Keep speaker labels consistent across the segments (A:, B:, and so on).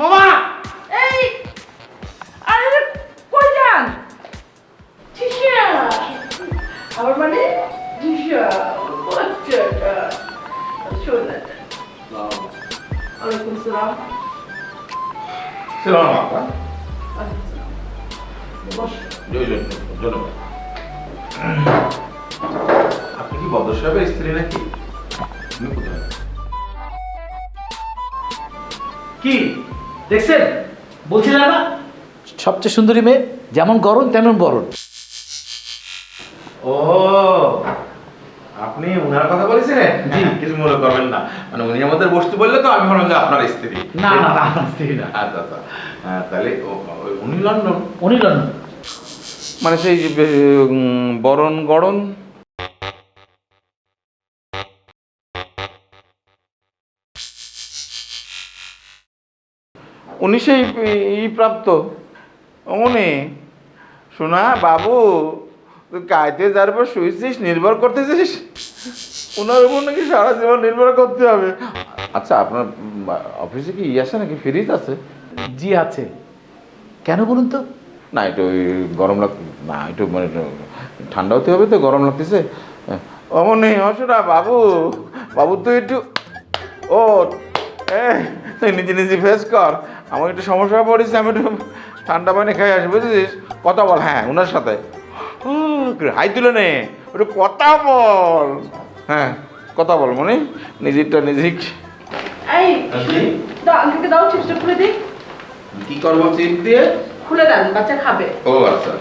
A: মামা
B: এই আরে কই যান টিশা আমার মানে টিশা বাচ্চাটা শোনা ওয়ালাইকুম সালাম
A: সালাম আপা
B: বস
A: ধন্যবাদ। আপনি কি বদর সাহেবের স্ত্রী নাকি? তুমি কোথায়?
C: কি দেখছেন? বলছিলাম না সবচেয়ে সুন্দরী মেয়ে, যেমন গরম তেমন বরণ।
A: ও আপনি ওনার কথা বলেছিলেন? জি, কিছু মনে করবেন না, মানে উনি আমাদের বসতে বললে তো আমি ভাবলাম যে আপনার স্ত্রী।
C: না না না আমার স্ত্রী না।
A: আচ্ছা আচ্ছা, তাহলে উনি লন্ডন,
C: উনি লন্ডন।
A: মানে সেই বরণ গড়ন। উনি সেই প্রাপ্ত অমনি শোনা বাবু, তুই কায়তে যার উপর শুয়েছিস, নির্ভর করতেছিস, ওনার উপর নাকি সারা জীবন নির্ভর করতে হবে। আচ্ছা, আপনার অফিসে কি আছে নাকি, ফ্রিজ আছে?
C: জি আছে। কেন বলুন তো?
A: না একটু ওই গরম লাগ, না একটু মানে ঠান্ডা হতে হবে তো, গরম লাগতেছে। অমনি অসুরা বাবু, বাবু তুই একটু ও তুই নিজে নিজে ফেস কর, আমার একটু সমস্যা পড়েছে, আমি একটু ঠান্ডা পানি খাই আসি, বুঝেছিস? কথা বল, হ্যাঁ ওনার সাথে হাই তুলে নে, একটু কথা বল, হ্যাঁ কথা বল মনে, নিজেরটা নিজেক।
B: এই দাও আঙ্কেলকে দাও চিপসটা খুলে দিই।
A: কি করবো চিপ দিয়ে?
B: খুলে দেন, বাচ্চা খাবে।
A: ও আচ্ছা।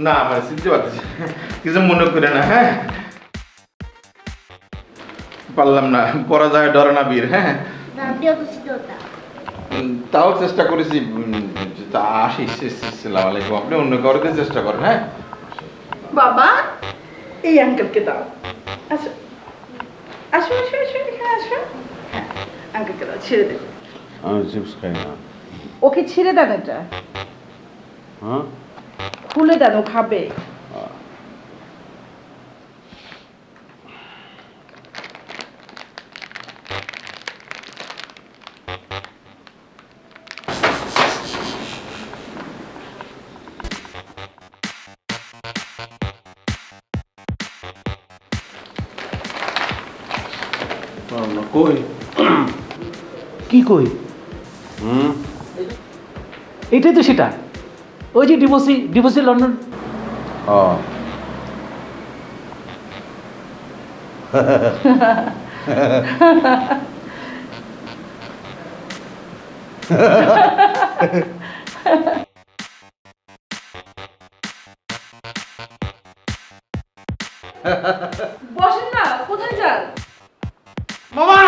A: না আমার সিদ্ধি পারতেছি, কিছু মনে করে না, হ্যাঁ পারলাম না, পরাজয় ডরে না বীর, হ্যাঁ তাও চেষ্টা করেছি। তা আসি, সালাম আলাইকুম, আপনি অন্য কাউকে চেষ্টা করেন, হ্যাঁ।
B: বাবা এই আঙ্কেলকে দাও। আসো আসো আসো আসো এখানে আসো। হ্যাঁ আঙ্কেলকে দাও, ছেড়ে দেবো।
D: আমি চিপস খাই না।
B: ওকে ছেড়ে দেন, এটা
D: হ্যাঁ,
B: খুলে দেন, ও খাবে।
D: কই?
C: কি কই?
D: হুম,
C: এটাই তো সেটা, ওই যে ডিভোর্সি ডিভোর্সি লন্ডন।
D: ও
B: বসেন না, কোথায় যান?
A: মামা